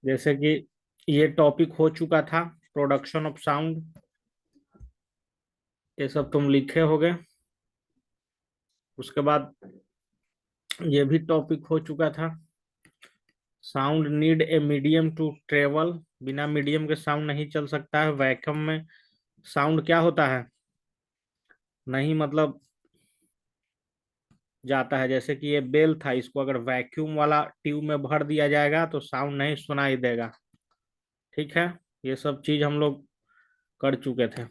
जैसे कि ये टॉपिक हो चुका था, प्रोडक्शन ऑफ साउंड, ये सब तुम लिखे होगे। उसके बाद ये भी टॉपिक हो चुका था, sound need a medium to travel, बिना मीडियम के साउंड नहीं चल सकता है। वैक्यूम में साउंड क्या होता है, नहीं मतलब जाता है। जैसे कि ये बेल था, इसको अगर वैक्यूम वाला ट्यूब में भर दिया जाएगा तो साउंड नहीं सुनाई देगा। ठीक है, ये सब चीज हम लोग कर चुके थे।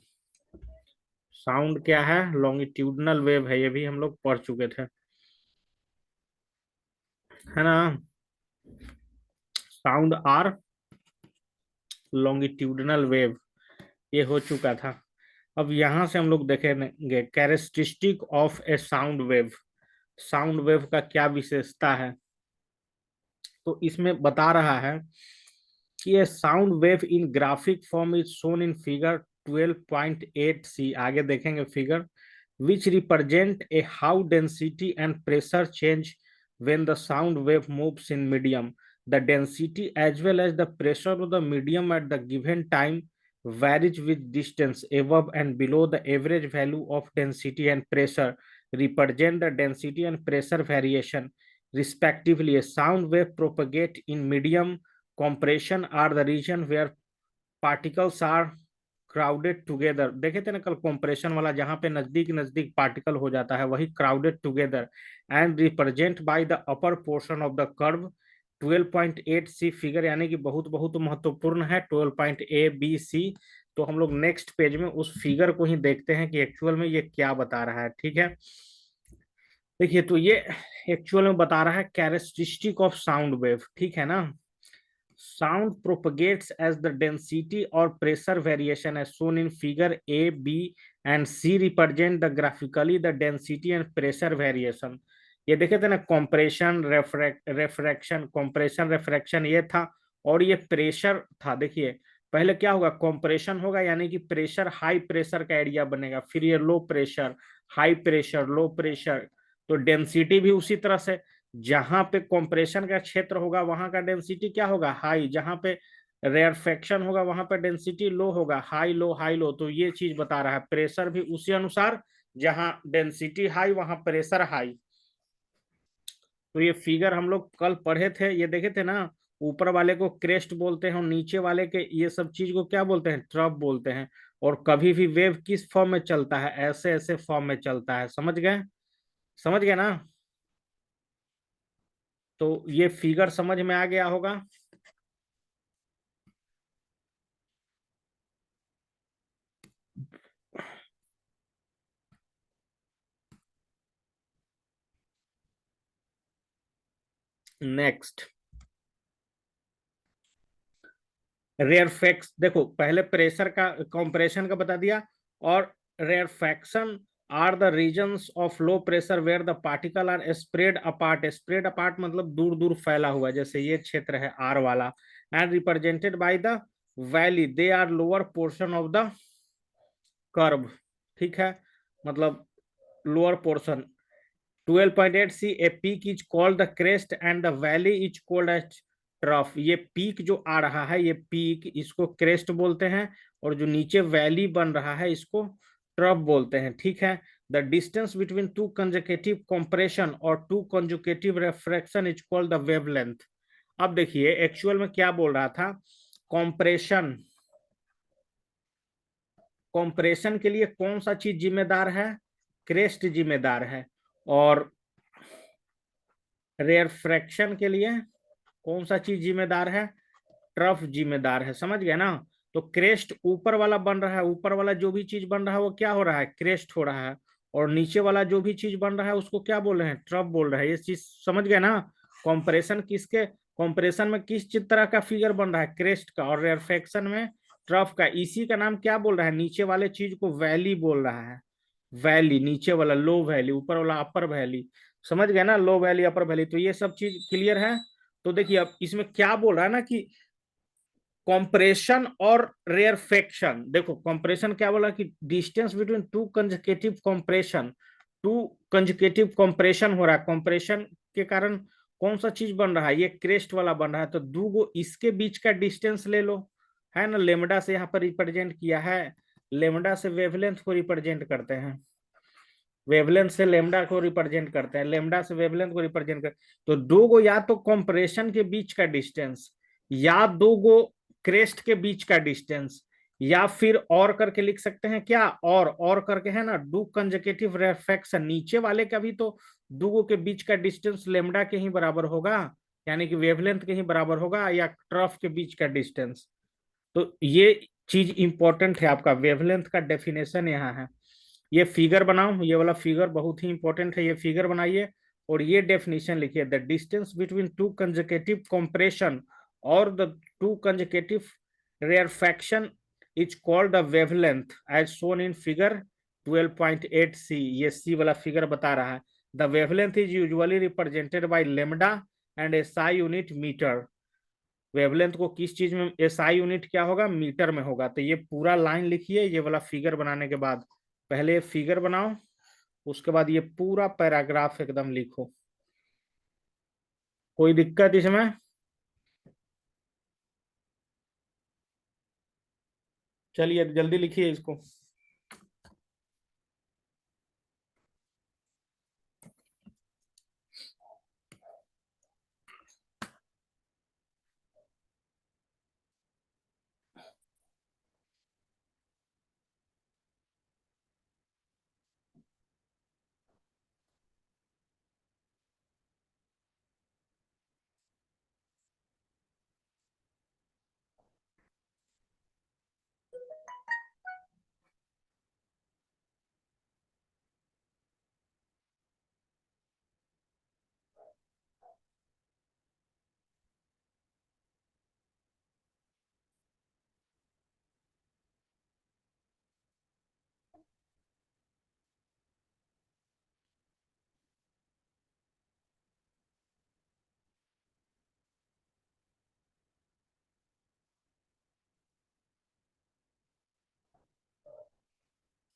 साउंड क्या है, लॉन्गिट्यूडनल वेव है, ये भी हम लोग पढ़ चुके थे, है ना। साउंड आर लॉन्गिट्यूडनल वेव, ये हो चुका था। अब यहां से हम लोग देखेंगे characteristic of a sound wave, sound wave का क्या विशेषता है। तो इसमें बता रहा है कि a sound wave in graphic form is shown in figure 12.8 C, आगे देखेंगे figure, which represent a how density and pressure change when the sound wave moves in medium. The density as well as the pressure of the medium at the given time varies with distance above and below. The average value of density and pressure represent the density and pressure variation respectively. A sound wave propagate in medium compression are the region where particles are crowded together. देखे थे ना कल, compression वाला जहां पे नजदीक नजदीक particle हो जाता है वही crowded together, and represent by the upper portion of the curve. 12.8 C figure यानी कि बहुत बहुत महत्वपूर्ण है, 12.A B C। तो हम लोग नेक्स्ट पेज में उस फिगर को ही देखते हैं कि एक्चुअल में ये क्या बता रहा है। ठीक है, देखिए तो ये एक्चुअल में बता रहा है कैरेक्टरिस्टिक ऑफ साउंड वेव, ठीक है ना। Sound propagates as the density or pressure variation as shown in figure A, B and C represent the graphically the density and pressure variation। ये देखे थे ना, कॉम्प्रेशन रेफ्रैक्शन, कॉम्प्रेशन रेफ्रैक्शन ये था, और ये प्रेशर था। देखिए पहले क्या होगा, कॉम्प्रेशन होगा यानी कि प्रेशर, हाई प्रेशर का एरिया बनेगा, फिर ये low pressure, high pressure, low pressure. तो डेंसिटी भी उसी तरह से, जहां पे कंप्रेशन का क्षेत्र होगा वहां का डेंसिटी क्या होगा, हाई, जहां पे रेयरफेक्शन होगा वहां पे डेंसिटी लो होगा, हाई लो हाई लो। तो ये चीज बता रहा है, प्रेशर भी उसी अनुसार, जहां डेंसिटी हाई वहां प्रेशर हाई। तो ये फिगर हम लोग कल पढ़े थे, ये देखे थे ना, ऊपर वाले को क्रेस्ट बोलते हैं और नीचे वाले के ये सब चीज को क्या बोलते हैं, ट्रफ बोलते हैं। और कभी भी वेव किस फॉर्म में चलता है, ऐसे ऐसे फॉर्म में चलता है, समझ गए, समझ गए ना। तो ये फिगर समझ में आ गया होगा। नेक्स्ट, रेयरफेक्स, देखो पहले प्रेशर का कंप्रेशन का बता दिया, और rarefaction are the regions of low pressure where the particle are spread apart. Spread apart मतलब दूर दूर फैला हुआ, जैसे ये क्षेत्र है आर वाला, and represented by the valley, they are lower portion of the curve. ठीक है, मतलब lower portion. 12.8 C, a peak is called the crest and the valley is called as trough. ये पीक जो आ रहा है, ये पीक, इसको क्रेस्ट बोलते हैं, और जो नीचे वैली बन रहा है इसको ट्रफ बोलते हैं। ठीक है, the distance between two consecutive compression और two consecutive refraction is called the wavelength. अब देखिए एक्चुअल में क्या बोल रहा था, कंप्रेशन, कंप्रेशन के लिए कौन सा चीज जिम्मेदार है, क्रेस्ट जिम्मेदार है, और रेयरफ्रैक्शन के लिए कौन सा चीज जिम्मेदार है, ट्रफ जिम्मेदार है, समझ गए ना। तो क्रेस्ट ऊपर वाला बन रहा है, ऊपर वाला जो भी चीज बन रहा है वो क्या हो रहा है, क्रेस्ट हो रहा है, और नीचे वाला जो भी चीज बन रहा है उसको क्या बोल रहे हैं, ट्रफ बोल रहे हैं। ये चीज समझ गए ना। कंप्रेशन किसके, कंप्रेशन में किस चित्र तरह का फिगर बन रहा है, क्रेस्ट का, और रेयरफेक्शन में ट्रफ का। इसी का नाम क्या बोल रहा है, नीचे वाले चीज को वैली बोल रहा है। वैली नीचे वाला लो वैली, ऊपर वाला अपर वैली, समझ गए ना, लो वैली अपर वैली। तो ये सब चीज क्लियर है। तो देखिए अब इसमें क्या बोल रहा है ना कि कंप्रेशन और रेयरफेक्शन, देखो कंप्रेशन क्या बोला कि distance between two consecutive compression, two consecutive compression हो रहा है, कंप्रेशन के कारण कौन सा चीज बन रहा है, ये क्रेस्ट वाला बन रहा है, तो दो गो इसके बीच का डिस्टेंस ले लो, है ना, लेमडा से यहाँ पर रिप्रेजेंट किया है, लेमडा से वेवलेंथ को रिप्रेजेंट करते हैं, वेवलेंथ से लेमडा को रिप्रेजेंट करते हैं, लेमडा से वेवलेंथ को रिप्रेजेंट कर, तो दो गो या तो कंप्रेशन के बीच का डिस्टेंस, या दो गो क्रेस्ट के बीच का डिस्टेंस, या फिर और करके लिख सकते हैं क्या, और करके है ना, डू कंजकेटिव रेफ्लेक्शन, नीचे वाले का भी तो दो गो के बीच का डिस्टेंस लेमडा के ही बराबर होगा, यानी कि वेवलेंथ के ही बराबर होगा, या ट्रफ के बीच का डिस्टेंस। तो ये चीज इंपॉर्टेंट है, आपका वेवलेंथ का डेफिनेशन यहाँ है। ये फिगर बनाओ, ये वाला फिगर बहुत ही इंपॉर्टेंट है, ये फिगर बनाइए और ये डेफिनेशन लिखिए, the distance between two consecutive compression और the two consecutive rarefaction is called the wavelength as shown in figure 12.8 C, ये सी वाला फिगर बता रहा है, the wavelength is usually represented by lambda and SI unit metre. Wavelength को किस चीज में, एसआई यूनिट क्या होगा, मीटर में होगा। तो ये पूरा लाइन लिखिए ये वाला फिगर बनाने के बाद, पहले फिगर बनाओ, उसके बाद ये पूरा पैराग्राफ एकदम लिखो। कोई दिक्कत इसमें? चलिए जल्दी लिखिए इसको।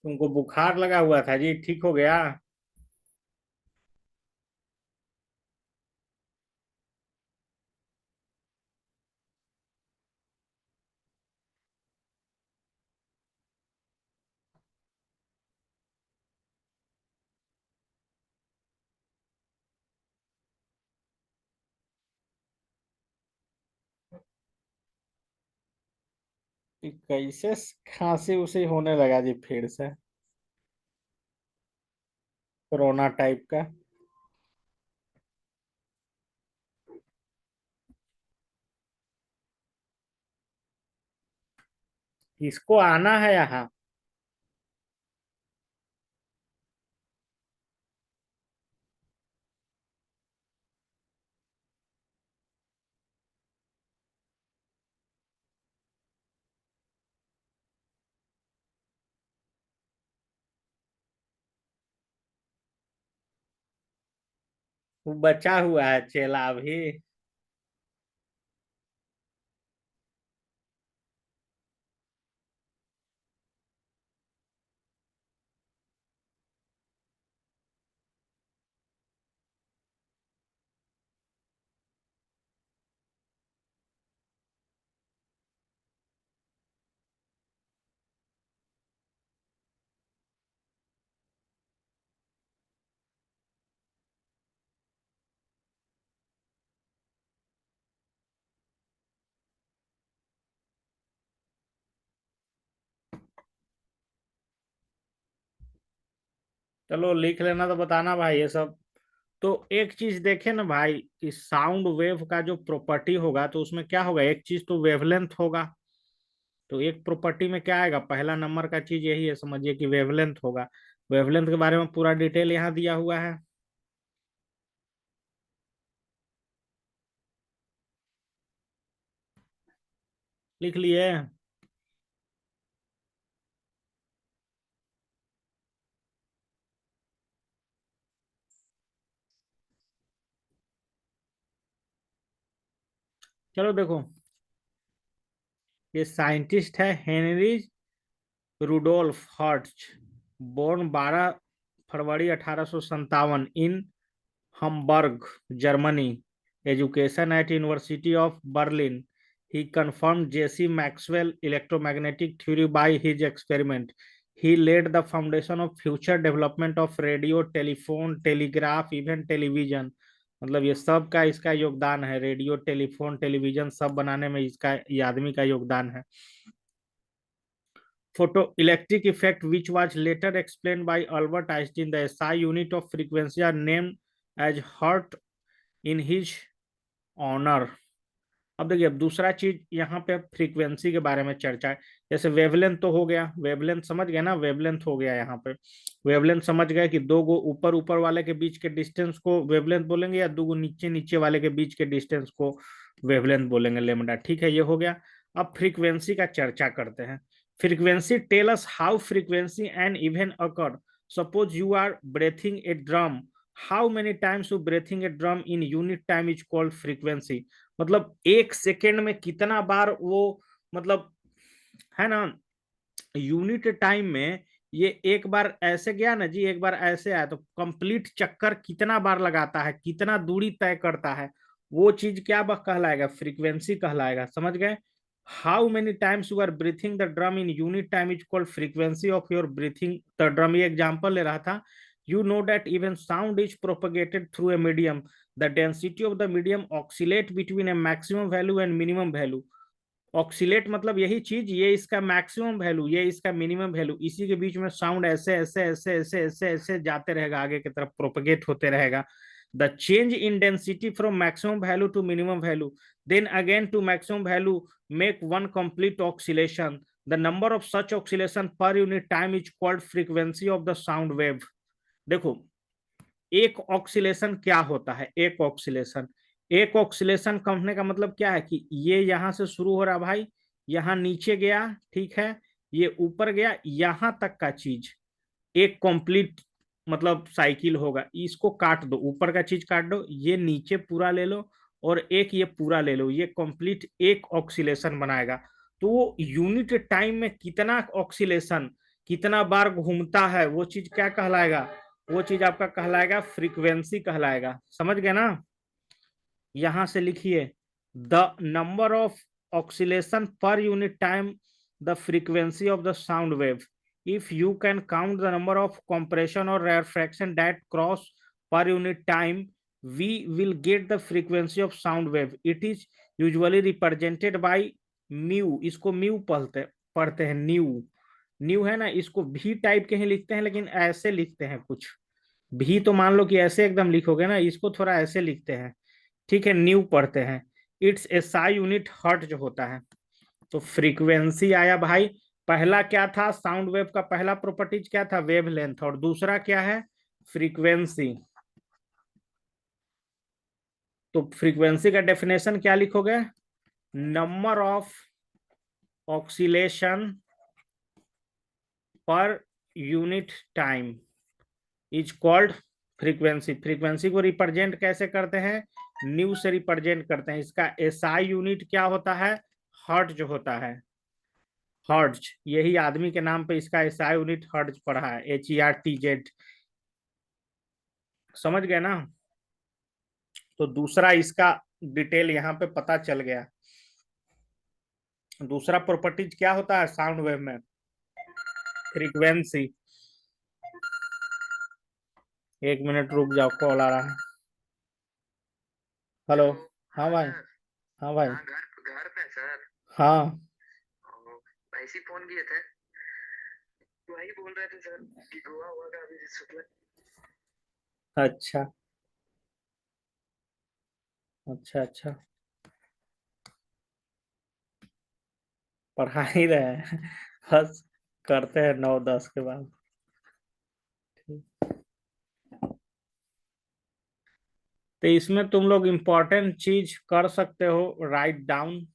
तुमको बुखार लगा हुआ था जी, ठीक हो गया? कि कैसे खांसी उसी होने लगा जी फिर से, कोरोना टाइप का? किसको आना है यहाँ? वो बचा हुआ है चेला अभी। चलो लिख लेना तो बताना भाई ये सब। तो एक चीज देखे ना भाई, कि साउंड वेव का जो प्रॉपर्टी होगा तो उसमें क्या होगा, एक चीज तो वेवलेंथ होगा, तो एक प्रॉपर्टी में क्या आएगा, पहला नंबर का चीज यही है, समझिए कि वेवलेंथ होगा। वेवलेंथ के बारे में पूरा डिटेल यहाँ दिया हुआ है, लिख लिए? चलो देखो, ये साइंटिस्ट है Henry Rudolf Hertz, born 12 February 1857 in Hamburg, Germany. education at University of Berlin. He confirmed J.C. Maxwell electromagnetic theory by his experiment. He laid the foundation of future development of radio, telephone, telegraph, even television. मतलब ये सब का इसका योगदान है, radio, telephone, television सब बनाने में इसका, ये आदमी का योगदान है. Photoelectric effect, which was later explained by Albert Einstein, the SI unit of frequency are named as Hertz in his honor. अब देखिए, अब दूसरा चीज यहाँ पे फ्रीक्वेंसी के बारे में चर्चा है. जैसे वेवलेंथ तो हो गया, वेवलेंथ समझ गए ना, वेवलेंथ हो गया. यहाँ पे वेवलेंथ समझ गए कि दो गो ऊपर ऊपर वाले के बीच के डिस्टेंस को वेवलेंथ बोलेंगे, या दो गो नीचे नीचे वाले के बीच के डिस्टेंस को वेवलेंथ बोलेंगे, लेमडा. ठीक है, ये हो गया. अब फ्रीक्वेंसी का चर्चा करते हैं. Frequency tell us how frequency and event occur. Suppose you are breathing a drum, how many times you breathing a drum in unit time is called frequency. मतलब एक सेकेंड में कितना बार वो, मतलब है ना, यूनिट टाइम में ये एक बार ऐसे गया ना जी, एक बार ऐसे आया, तो कंप्लीट चक्कर कितना बार लगाता है, कितना दूरी तय करता है, वो चीज क्या कहलाएगा, फ्रीक्वेंसी कहलाएगा. समझ गए. How many times you are breathing the drum in unit time is called frequency of your breathing the drum. ये एग्जाम्पल ले रहा था. You know that even sound is propagated through a medium. The density of the medium oscillate between a maximum value and minimum value. Oxalate मतलब यही चीज, ये इसका maximum value, ये इसका मिनिमम वैल्यू, इसी के बीच में साउंड ऐसे ऐसे ऐसे ऐसे ऐसे ऐसे जाते रहेगा, आगे की तरफ प्रोपगेट होते रहेगा. The change in density from maximum value to minimum value, then again to maximum value, make one complete oscillation. The number of such oscillation per unit time is called frequency of the sound wave. देखो, एक oscillation क्या होता है, एक oscillation, एक oscillation कहने का मतलब क्या है कि ये यहां से शुरू हो रहा भाई, यहां नीचे गया, ठीक है, ये ऊपर गया, यहां तक का चीज एक कंप्लीट मतलब साइकिल होगा. इसको काट दो, ऊपर का चीज काट दो, ये नीचे पूरा ले लो, और एक ये पूरा ले लो, ये कंप्लीट एक ऑक्सीलेशन बनाएगा. तो वो यूनिट टाइम में कितना ऑक्सीलेशन, कितना बार घूमता है, वो चीज क्या कहलाएगा, वो चीज आपका कहलाएगा फ्रीक्वेंसी कहलाएगा. समझ गए ना. यहां से लिखिए, the number of oscillation per unit time, the frequency of the sound wave. if you can count the number of compression or rarefaction that cross per unit time, we will get the frequency of sound wave. It is usually represented by mu. इसको mu पढ़ते हैं, new. New है ना, इसको भी type के ही लिखते हैं, लेकिन ऐसे लिखते हैं कुछ. भी तो मान लो कि ऐसे एकदम लिखोगे ना, इसको थोड़ा ऐसे लिखते हैं. ठीक है, न्यू पढ़ते हैं. इट्स एसआई यूनिट हर्ट जो होता है. तो फ्रीक्वेंसी आया भाई. पहला क्या था, साउंड वेव का पहला प्रॉपर्टीज क्या था, वेव लेंथ, और दूसरा क्या है, फ्रीक्वेंसी. तो फ्रीक्वेंसी का डेफिनेशन क्या लिखोगे, number of oscillation per unit time is called frequency. Frequency को रिप्रेजेंट कैसे करते हैं, न्यू से रिप्रेजेंट करते हैं. इसका एसआई यूनिट क्या होता है, हर्ट्ज जो होता है, हर्ट्ज. यही आदमी के नाम पे इसका एसआई यूनिट हर्ट्ज पढ़ा है, HERTZ. समझ गए ना. तो दूसरा इसका डिटेल यहाँ पे पता चल गया. दूसरा प्रॉपर्टीज क्या होता है साउंड वेव में, फ्रीक्वेंसी. एक मिनट रुक जाओ, कॉल आ रहा है. हेलो. हाँ भाई. हाँ भाई. हाँ, घर घर पे सर. हाँ. ऐसी फोन किए थे, वही बोल रहे थे सर कि गोवा हुआ का अभी शुक्ला. अच्छा अच्छा अच्छा, पढ़ा ही रहे हैं. बस करते हैं 9-10 के बाद. तो इसमें तुम लोग इम्पोर्टेंट चीज कर सकते हो, राइट डाउन,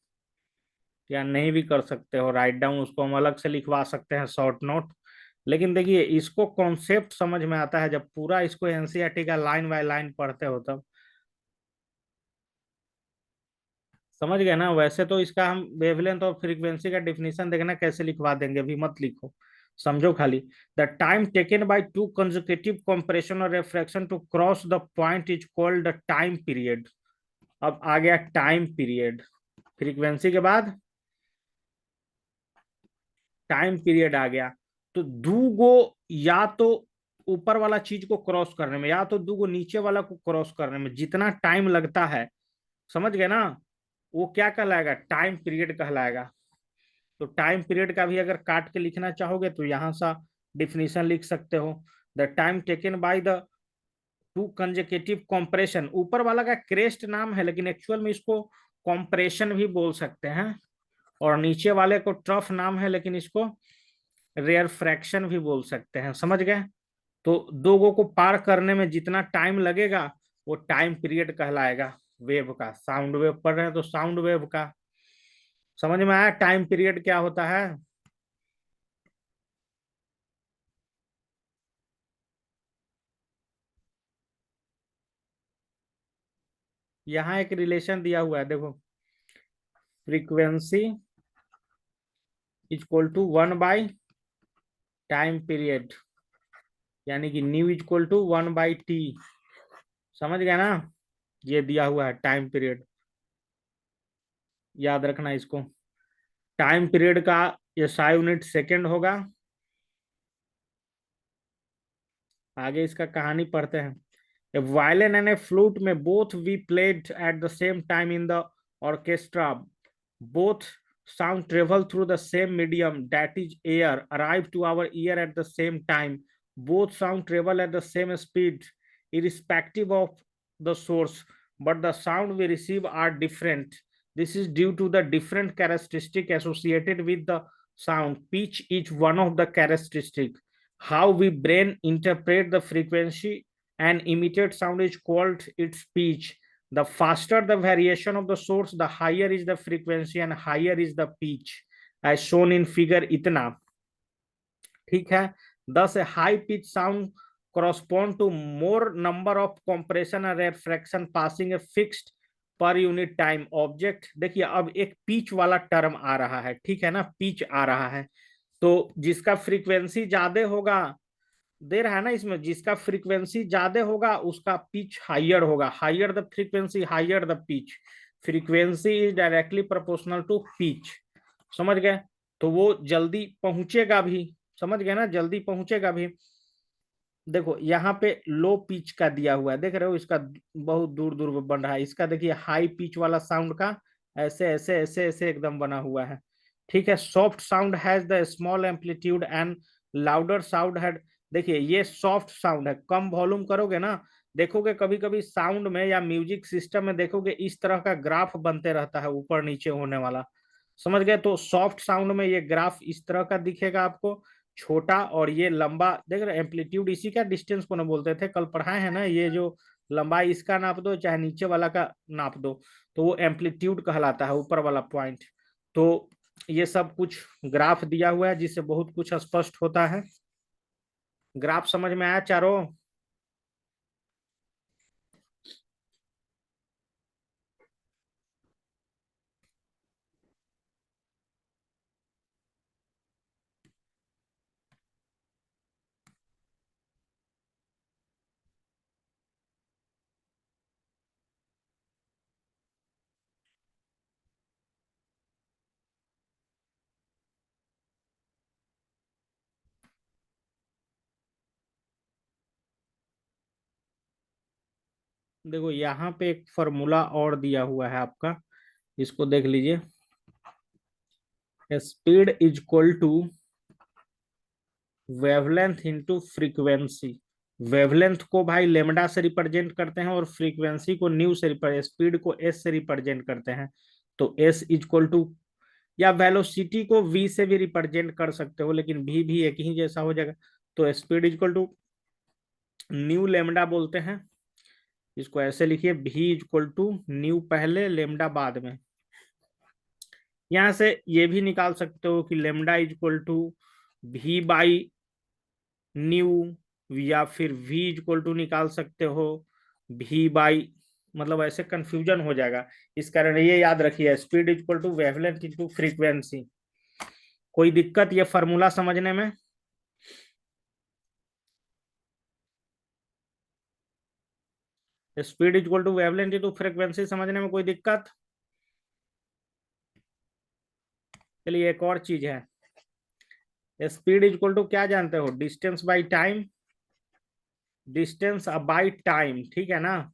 या नहीं भी कर सकते हो राइट डाउन, उसको हम अलग से लिखवा सकते हैं शॉर्ट नोट. लेकिन देखिए, इसको कॉन्सेप्ट समझ में आता है जब पूरा इसको एनसीईआरटी का लाइन बाय लाइन पढ़ते हो तब. समझ गए ना. वैसे तो इसका हम वेवलेंथ और फ्रीक्वेंसी का डिफिनीशन देखना कैसे लिखवा देंगे, भी मत लिखो, समझो खाली. The time taken by two consecutive compression और refraction to cross the point is called the time period. अब आ गया टाइम पीरियड, फ्रीक्वेंसी के बाद टाइम पीरियड आ गया। तो दूगो या तो ऊपर वाला चीज को क्रॉस करने में या तो दूगो नीचे वाला को क्रॉस करने में जितना टाइम लगता है, समझ गए ना, वो क्या कहलाएगा, टाइम पीरियड कहलाएगा। तो टाइम पीरियड का भी अगर काट के लिखना चाहोगे तो यहां सा डिफिनीशन लिख सकते हो, the time taken by the two consecutive compression. ऊपर वाला का क्रेस्ट नाम है लेकिन एक्चुअल में इसको कॉम्प्रेशन भी बोल सकते हैं, और नीचे वाले को ट्रफ नाम है लेकिन इसको रेयर फ्रैक्शन भी बोल सकते हैं, समझ गए। तो दो गो को पार करने में जितना टाइम लगेगा वो टाइम पीरियड कहलाएगा वेव का। साउंड वेव पढ़ रहे हैं तो साउंड वेव का समझ में आया टाइम पीरियड क्या होता है। यहाँ एक रिलेशन दिया हुआ है देखो, फ्रीक्वेंसी इक्वल टू 1/टाइम पीरियड, यानी कि न्यू इक्वल टू 1/t। समझ गया ना, ये दिया हुआ है टाइम पीरियड, याद रखना इसको। टाइम पीरियड का ये SI यूनिट सेकेंड होगा। आगे इसका कहानी पढ़ते हैं। A violin and a flute may both be played at the same time in the orchestra. Both sound travel through the same medium, that is air, arrive to our ear at the same time. Both sound travel at the same speed, irrespective of the source, but the sound we receive are different. This is due to the different characteristic associated with the sound. Pitch is one of the characteristic. How we brain interpret the frequency and emitted sound is called its pitch. The faster the variation of the source, the higher is the frequency and higher is the pitch, as shown in figure इतना। ठीक है, thus a high pitch sound correspond to more number of compression and refraction passing a fixed पर unit time object. देखिए अब एक pitch वाला term आ रहा है, ठीक है ना, पिच आ रहा है। तो जिसका फ्रीक्वेंसी ज्यादा होगा, दे रहा है ना इसमें, जिसका फ्रीक्वेंसी ज्यादा होगा उसका पिच हाइयर होगा, higher the frequency higher the pitch. Frequency is directly proportional to pitch, समझ गए। तो वो जल्दी पहुंचेगा भी, समझ गए ना, जल्दी पहुंचेगा भी। देखो यहाँ पे लो पिच का दिया हुआ है, देख रहे हो, इसका बहुत दूर दूर बन रहा है। इसका देखिए हाई पिच वाला साउंड का ऐसे ऐसे ऐसे ऐसे एकदम बना हुआ है, ठीक है। Soft sound has the small amplitude and louder sound had. देखिए ये सॉफ्ट साउंड है, कम वॉल्यूम करोगे ना, देखोगे कभी कभी साउंड में या म्यूजिक सिस्टम में देखोगे इस तरह का ग्राफ बनते रहता है ऊपर नीचे होने वाला, समझ गए। तो सॉफ्ट साउंड में ये ग्राफ इस तरह का दिखेगा आपको, छोटा, और ये लंबा। देख रहे एम्पलीट्यूड इसी का डिस्टेंस को ना बोलते थे, कल पढ़ाए हैं ना, ये जो लंबाई इसका नाप दो चाहे नीचे वाला का नाप दो, तो वो एम्पलीट्यूड कहलाता है, ऊपर वाला पॉइंट। तो ये सब कुछ ग्राफ दिया हुआ है जिससे बहुत कुछ स्पष्ट होता है। ग्राफ समझ में आया चारों। देखो यहाँ पे एक फॉर्मूला और दिया हुआ है आपका, इसको देख लीजिए। Speed is equal to wavelength into frequency. Wavelength को भाई लेमडा से रिप्रेजेंट करते हैं और फ्रीक्वेंसी को न्यू से रिप्रेजेंट, स्पीड को एस से रिप्रेजेंट करते हैं। तो एस इक्वल टू, या वेलोसिटी को वी से भी रिप्रेजेंट कर सकते हो लेकिन वी भी एक ही जैसा हो जाएगा। तो speed equal to nu lambda बोलते हैं, इसको ऐसे लिखिए, वी इक्वल टू न्यू पहले लेमडा बाद में। यहां से ये भी निकाल सकते हो कि lambda equal to V by nu, या फिर v इक्वल टू निकाल सकते हो v बाई, मतलब ऐसे कंफ्यूजन हो जाएगा। इस कारण ये याद रखिए, speed equal to wavelength into frequency. कोई दिक्कत ये फॉर्मूला समझने में। Speed equal to wavelength into frequency, समझने में कोई दिक्कत? चलिए एक और चीज है, स्पीड इक्वल टू क्या जानते हो? Distance by time, distance by time, ठीक है ना?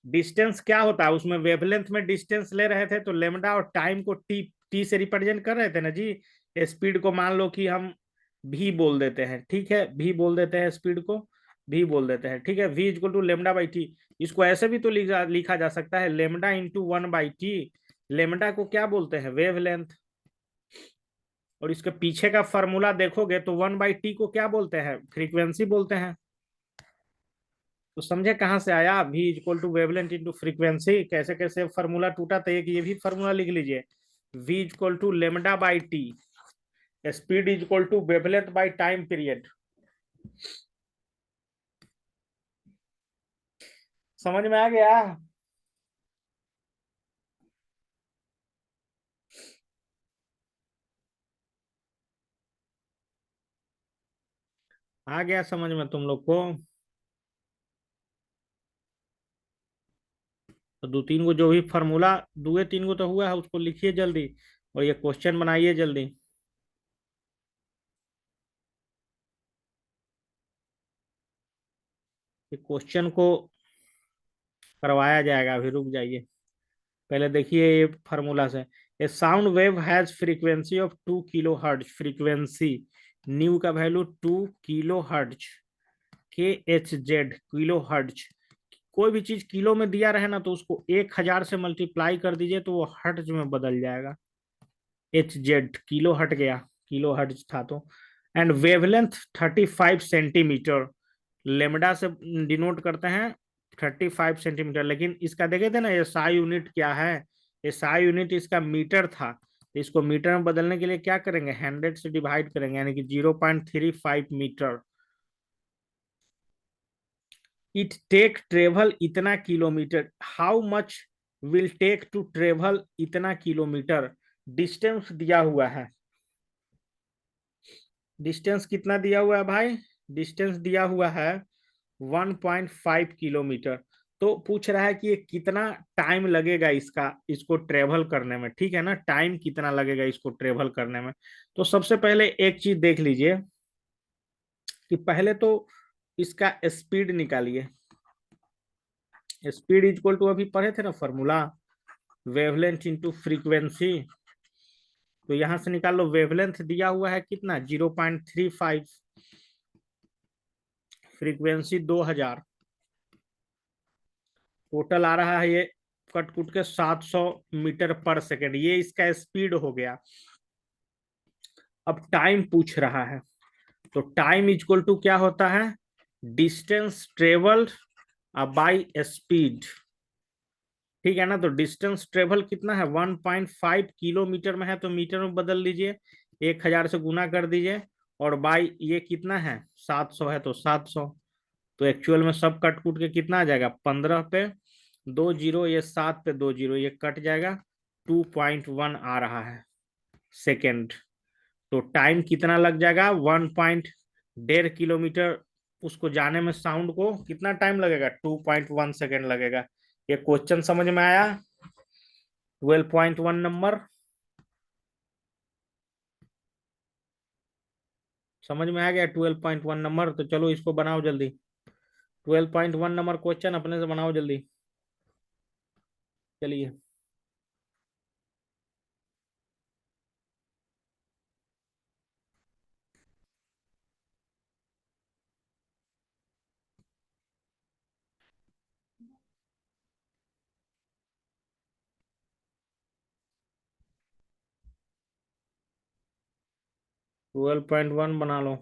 डिस्टेंस क्या होता है उसमें, वेवलेंथ में डिस्टेंस ले रहे थे तो लेमडा, और टाइम को टी, टी से रिप्रेजेंट कर रहे थे ना जी। स्पीड को मान लो कि हम भी बोल देते हैं, ठीक है, भी बोल देते हैं, स्पीड को भी बोल देते हैं, ठीक है। v equal to lambda by T. इसको ऐसे भी तो लिखा जा सकता है, लेमडा इंटू 1/t। लेमडा को क्या बोलते हैं? वेवलेंथ। और इसके पीछे का फॉर्मूला देखोगे तो 1/t को क्या बोलते हैं? फ्रीक्वेंसी बोलते हैं। तो समझे कहाँ से आया? v equal to wavelength into frequency, कैसे कैसे फॉर्मूला टूटा, तो एक ये भी फॉर्मूला लिख लीजिए, v equal to lambda by T, speed equal to wavelength by time period. समझ में आ गया? आ गया समझ में तुम लोग को? तो दो तीन को जो भी फॉर्मूला, दुए तीन को तो हुआ है, उसको लिखिए जल्दी, और ये क्वेश्चन बनाइए जल्दी। ये क्वेश्चन को करवाया जाएगा, अभी रुक जाइए। पहले देखिए ये फार्मूला से, a sound wave has frequency of 2 kilo hertz, frequency nu का value 2 kilo hertz, KHZ, kilo hertz. कोई भी चीज किलो में दिया रहे ना तो उसको 1000 से मल्टीप्लाई कर दीजिए तो वो हर्ट्ज में बदल जाएगा। HZ किलो हट गया, किलो हर्ट्ज था तो। एंड वेवलेंथ 35 सेंटीमीटर, लेमडा से डिनोट करते हैं 35 सेंटीमीटर। लेकिन इसका देखे थे ना ये SI यूनिट क्या है, ये SI यूनिट इसका मीटर था, तो इसको मीटर में बदलने के लिए क्या करेंगे? 100 से डिवाइड करेंगे, यानी कि 0.35 मीटर। इट टेक ट्रेवल इतना kilometre, how much will take to travel इतना किलोमीटर। डिस्टेंस दिया हुआ है, डिस्टेंस कितना दिया हुआ है भाई? डिस्टेंस दिया हुआ है 1.5 किलोमीटर। तो पूछ रहा है कि ये कितना टाइम लगेगा इसका, इसको ट्रेवल करने में, ठीक है ना? टाइम कितना लगेगा इसको ट्रेवल करने में। तो सबसे पहले एक चीज देख लीजिए कि पहले तो इसका स्पीड निकालिए। स्पीड इक्वल टू, अभी पढ़े थे ना फॉर्मूला, वेवलेंथ इंटू फ्रीक्वेंसी। तो यहां से निकाल लो, वेवलेंथ दिया हुआ है कितना? 0.35, फ्रीक्वेंसी 2000, टोटल आ रहा है ये कट कुट के 700 मीटर पर सेकेंड, ये इसका स्पीड हो गया। अब टाइम पूछ रहा है, तो टाइम इक्वल टू क्या होता है? डिस्टेंस ट्रेवल्ड बाई स्पीड, ठीक है ना? तो डिस्टेंस ट्रेवल कितना है? 1.5 किलोमीटर में है तो मीटर में बदल लीजिए, 1000 से गुना कर दीजिए, और बाई ये कितना है? 700 है तो 700। तो एक्चुअल में सब कट कुट के कितना आ जाएगा? 15 पे 2 जीरो, ये 7 पे 2 जीरो, ये कट जाएगा, 2.1 आ रहा है सेकेंड। तो टाइम कितना लग जाएगा? 1.5 किलोमीटर उसको जाने में साउंड को कितना टाइम लगेगा? 2.1 सेकेंड लगेगा। ये क्वेश्चन समझ में आया? 12.1 नंबर समझ में आ गया? 12.1 नंबर, तो चलो इसको बनाओ जल्दी। 12.1 नंबर क्वेश्चन अपने से बनाओ जल्दी, चलिए। 12.1 बना लो।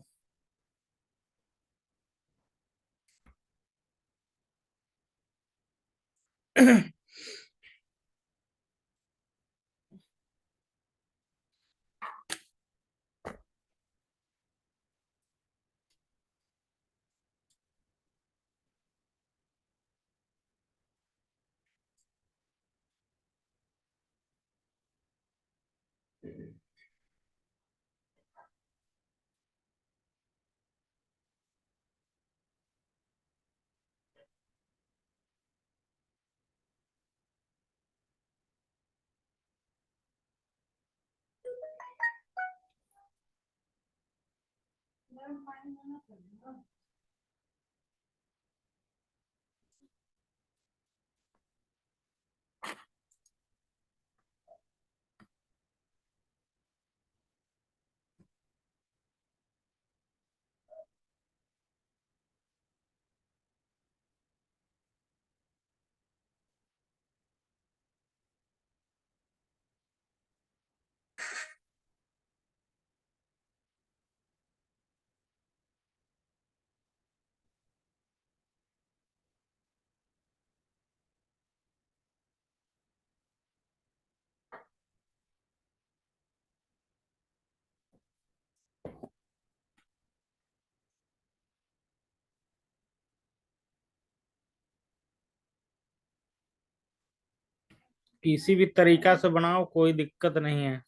किसी भी तरीका से बनाओ, कोई दिक्कत नहीं है।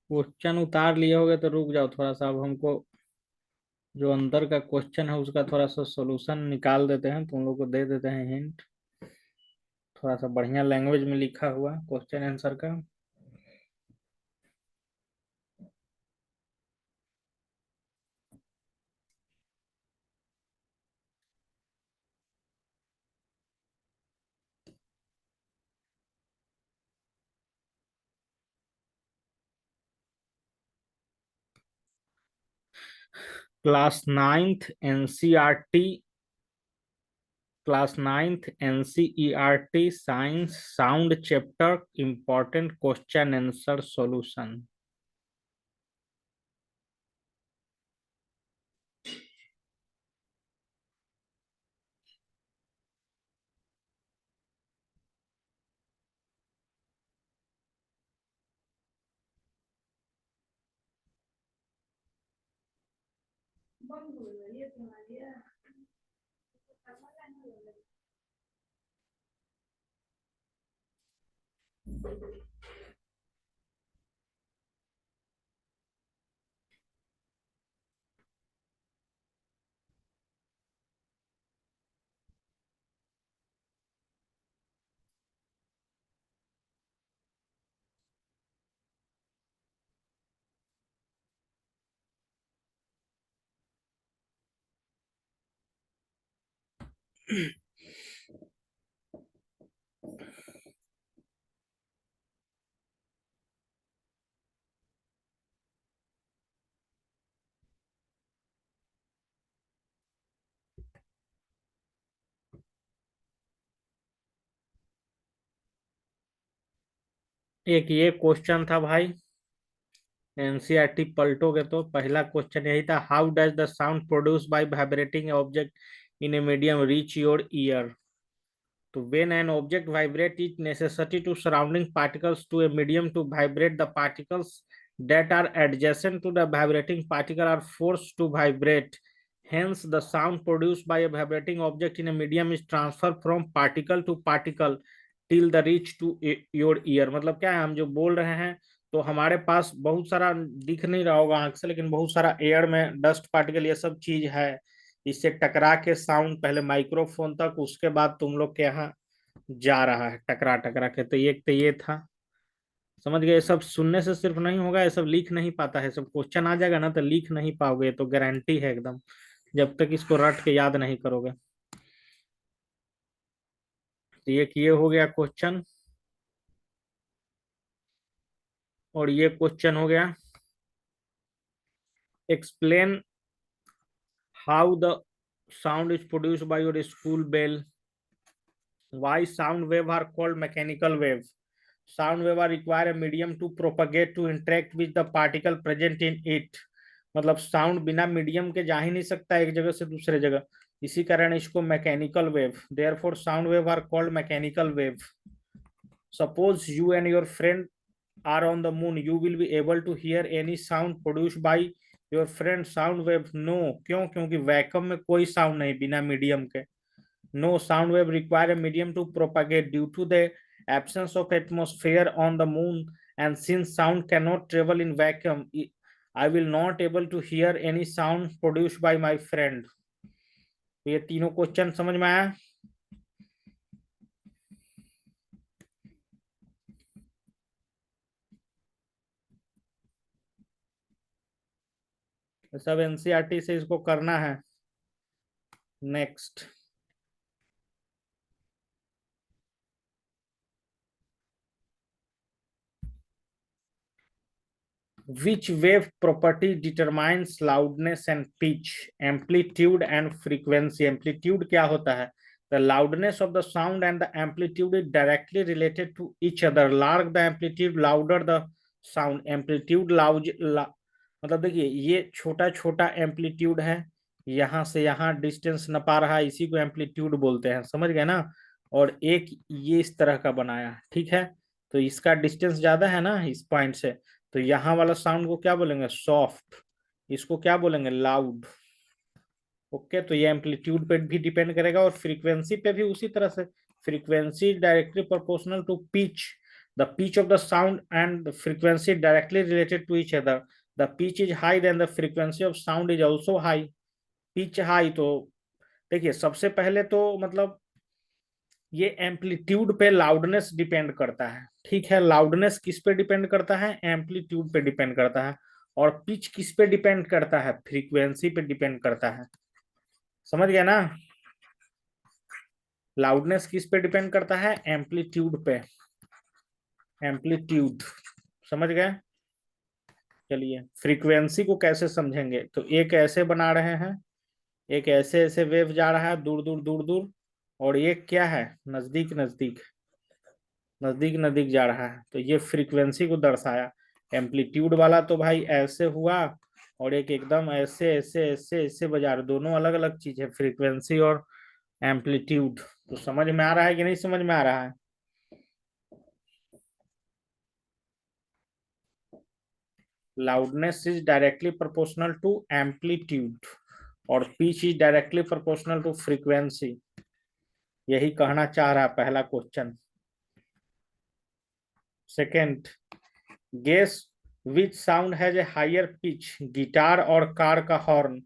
क्वेश्चन उतार लिए होगे तो रुक जाओ थोड़ा सा, अब हमको जो अंदर का क्वेश्चन है उसका थोड़ा सा सॉल्यूशन निकाल देते हैं, तुम लोग को दे देते हैं हिंट। थोड़ा सा बढ़िया लैंग्वेज में लिखा हुआ क्वेश्चन आंसर का। Class ninth NCERT, class ninth NCERT science sound chapter important question answer solution. एक ये क्वेश्चन था भाई, एनसीईआरटी पलटोगे तो पहला क्वेश्चन यही था, how does the sound produce by vibrating object in a medium reach your year. तो when an object vibrate, it necessity to surrounding particles to a medium to vibrate. The particles that are adjacent to the vibrating particle are forced to vibrate. Hence, the sound produced by a vibrating object in a medium is transferred from particle to particle till the reach to your ear। मतलब क्या है, हम जो बोल रहे हैं तो हमारे पास बहुत सारा, दिख नहीं रहा होगा आंख से, लेकिन बहुत सारा एयर में डस्ट पार्टिकल ये सब चीज है, इससे टकरा के साउंड पहले माइक्रोफोन तक, उसके बाद तुम लोग के यहाँ जा रहा है टकरा टकरा के। तो ये था, समझ गए। ये सब सुनने से सिर्फ नहीं होगा, ये सब लिख नहीं पाता है, सब क्वेश्चन आ जाएगा ना तो लिख नहीं पाओगे, तो गारंटी है एकदम, जब तक इसको रट के याद नहीं करोगे। तो ये हो गया क्वेश्चन, और ये क्वेश्चन हो गया, explain how the sound is produced by your school bell. Why sound wave are called mechanical wave? Sound wave are require a medium to propagate to interact with the particle present in it। मतलब sound बिना medium के जा ही नहीं सकता एक जगह से दूसरे जगह, इसी कारण इसको mechanical wave, therefore sound wave are called mechanical wave. Suppose you and your friend are on the moon, you will be able to hear any sound produced by your friend sound wave। no, क्यों? क्योंकि vacuum में कोई sound नहीं बिना medium के। No sound wave require a medium to propagate due to the absence of atmosphere on the moon, and since sound cannot travel in vacuum, I will not able to hear any sound produced by my friend। तो ये तीनों question समझ में आया। ये सब NCERT से इसको करना है। Next, which wave property determines loudness and pitch, amplitude and frequency? Amplitude क्या होता है? The loudness of the sound and the amplitude is directly related to each other. Larger the amplitude, louder the sound. Amplitude मतलब देखिए, ये छोटा छोटा amplitude है, यहाँ से यहाँ डिस्टेंस न पा रहा है, इसी को एम्पलीट्यूड बोलते हैं, समझ गए ना। और एक ये इस तरह का बनाया, ठीक है, तो इसका डिस्टेंस ज्यादा है ना इस पॉइंट से, तो यहाँ वाला साउंड को क्या बोलेंगे? सॉफ्ट। इसको क्या बोलेंगे? लाउड। ओके, तो ये एम्पलीट्यूड पे भी डिपेंड करेगा और फ्रीक्वेंसी पे भी उसी तरह से। Frequency directly proportional to pitch, the pitch of the sound and the frequency directly related to each other. The pitch is high then the frequency of sound is also high. Pitch high तो देखिए, सबसे पहले तो मतलब ये amplitude पे loudness depend करता है, ठीक है। लाउडनेस किस पे डिपेंड करता है? एम्पलीट्यूड पे डिपेंड करता है। और पिच किस पे डिपेंड करता है? फ्रीक्वेंसी पे डिपेंड करता है, समझ गया ना। लाउडनेस किस पे डिपेंड करता है? एम्पलीट्यूड पे। एम्पलीट्यूड, समझ गए। चलिए, फ्रीक्वेंसी को कैसे समझेंगे? तो एक ऐसे बना रहे हैं, एक ऐसे ऐसे वेव जा रहा है दूर दूर दूर दूर, और एक क्या है? नजदीक नजदीक, नजदीक नजदीक जा रहा है, तो ये फ्रीक्वेंसी को दर्शाया। एम्पलीट्यूड वाला तो भाई ऐसे हुआ, और एक एकदम ऐसे ऐसे ऐसे ऐसे बजा रहे, दोनों अलग अलग चीज है, फ्रीक्वेंसी और एम्पलीट्यूड। तो समझ में आ रहा है कि नहीं समझ में आ रहा है? Loudness is directly proportional to amplitude और pitch is directly proportional to frequency, यही कहना चाह रहा है पहला question. Second, guess which sound has a higher pitch, guitar और कार का horn?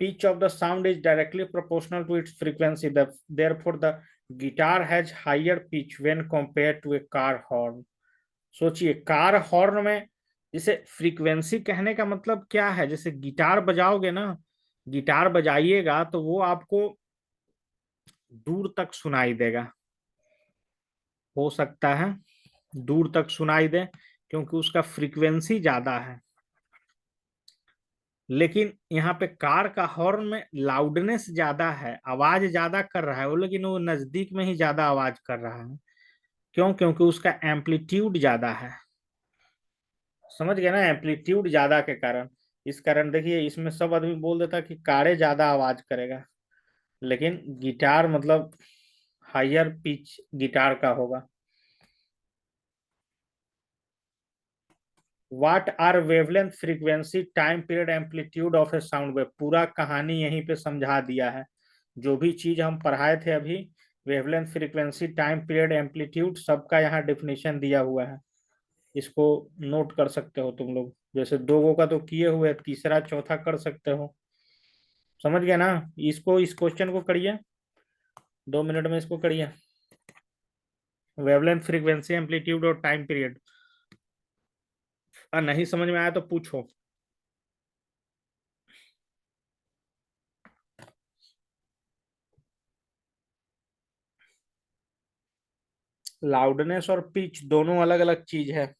Pitch of the sound is directly proportional to its frequency. Therefore, the guitar has higher pitch when compared to a car horn. सोचिए, car horn में जैसे frequency कहने का मतलब क्या है? जैसे गिटार बजाओगे ना, गिटार बजाइएगा तो वो आपको दूर तक सुनाई देगा, हो सकता है दूर तक सुनाई दे, क्योंकि उसका फ्रीक्वेंसी ज्यादा है। लेकिन यहाँ पे कार का हॉर्न में लाउडनेस ज्यादा है, आवाज ज्यादा कर रहा है वो, लेकिन वो नजदीक में ही ज्यादा आवाज कर रहा है। क्यों? क्योंकि उसका एम्पलीट्यूड ज्यादा है, समझ गए ना, एम्पलीट्यूड ज्यादा के कारण। इस कारण देखिए, इसमें सब आदमी बोल देता कि कारे ज्यादा आवाज करेगा, लेकिन गिटार मतलब हायर पिच गिटार का होगा। What are wavelength, frequency, time period, amplitude of a sound wave? पूरा कहानी यहीं पे समझा दिया है, जो भी चीज हम पढ़ाए थे अभी, wavelength, frequency, time period, amplitude, सबका यहाँ डिफिनेशन दिया हुआ है। इसको नोट कर सकते हो तुम लोग, जैसे दो गो का तो किए हुए, तीसरा चौथा कर सकते हो, समझ गया ना। इसको, इस क्वेश्चन को करिए, 2 मिनट में इसको करिए। वेवलेंथ, फ्रीक्वेंसी, एम्पलीट्यूड और टाइम पीरियड। नहीं समझ में आया तो पूछो। लाउडनेस और पिच दोनों अलग अलग चीज है।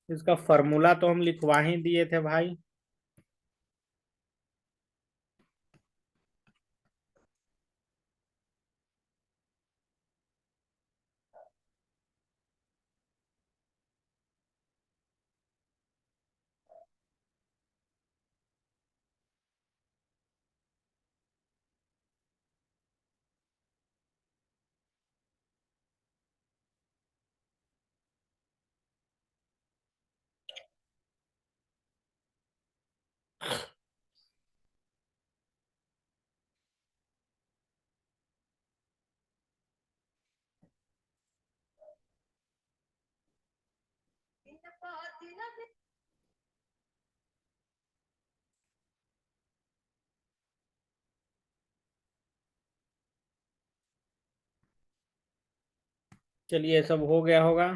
इसका फॉर्मूला तो हम लिखवा ही दिए थे भाई। चलिए सब हो गया होगा।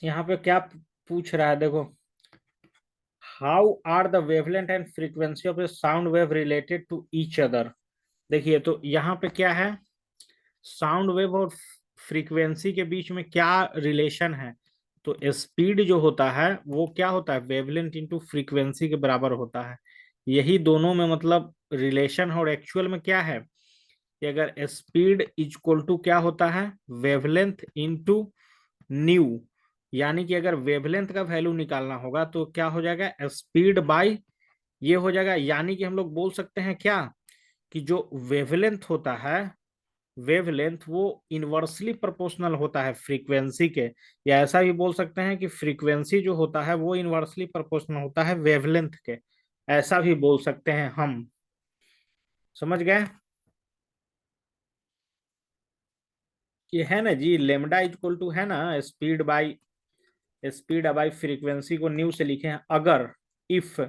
यहाँ पे क्या पूछ रहा है देखो, how are the wavelength and frequency of a sound wave related to each other. देखिए तो यहाँ पे क्या है, साउंड वेव और फ्रीक्वेंसी के बीच में क्या रिलेशन है। तो स्पीड जो होता है वो क्या होता है, वेवलेंथ इंटू फ्रीक्वेंसी के बराबर होता है। यही दोनों में मतलब रिलेशन है। और एक्चुअल में क्या है कि अगर स्पीड इज इक्वल टू क्या होता है, वेवलेंथ इंटू न्यू, यानी कि अगर वेवलेंथ का वैल्यू निकालना होगा तो क्या हो जाएगा, स्पीड बाय ये हो जाएगा। यानी कि हम लोग बोल सकते हैं क्या, कि जो वेवलेंथ होता है, वेवलेंथ वो इनवर्सली प्रोपोर्शनल होता है फ्रीक्वेंसी के। या ऐसा भी बोल सकते हैं कि फ्रीक्वेंसी जो होता है वो इनवर्सली प्रोपोर्शनल होता है वेवलेंथ के। ऐसा भी बोल सकते हैं हम। समझ गए। ये है ना जी, लेमडा इक्वल टू है ना स्पीड बाई फ्रीक्वेंसी को न्यू से लिखे हैं। अगर इफ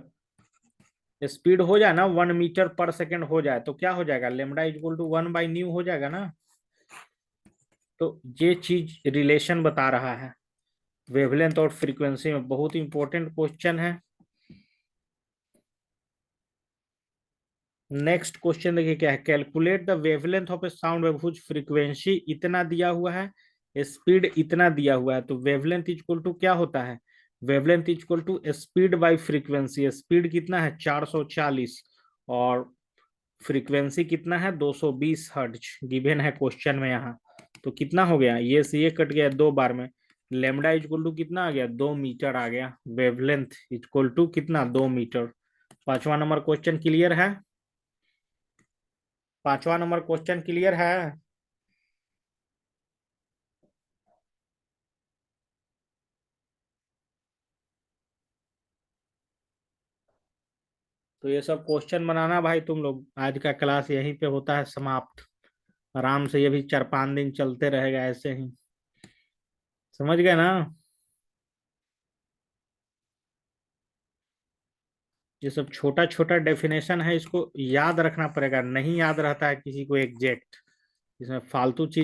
स्पीड हो जाए ना 1 मीटर पर सेकेंड हो जाए तो क्या हो जाएगा, लेमडा इक्वल टू 1/न्यू हो जाएगा ना। तो ये चीज रिलेशन बता रहा है वेवलेंथ और फ्रीक्वेंसी में। बहुत इंपॉर्टेंट क्वेश्चन है। नेक्स्ट क्वेश्चन देखिए क्या है, calculate the wavelength of a sound wave which frequency इतना दिया हुआ है, स्पीड इतना दिया हुआ है। तो वेवलेंथ इक्वल टू क्या होता है, wavelength equal to speed by frequency. Speed कितना है 440 और फ्रीक्वेंसी कितना है 220 हर्ट्ज गिवन है क्वेश्चन में यहाँ। तो कितना हो गया, ये से ये कट गया 2 बार में। लेमडा इक्वल टू कितना आ गया, 2 मीटर आ गया। वेवलेंथ इक्वल टू कितना, 2 मीटर। 5वां नंबर क्वेश्चन क्लियर है। 5वां नंबर क्वेश्चन क्लियर है। तो ये सब क्वेश्चन बनाना भाई तुम लोग। आज का क्लास यहीं पे होता है समाप्त। आराम से ये भी 4-5 दिन चलते रहेगा ऐसे ही। समझ गए ना। ये सब छोटा छोटा डेफिनेशन है, इसको याद रखना पड़ेगा। नहीं याद रहता है किसी को एग्जैक्ट, इसमें फालतू चीज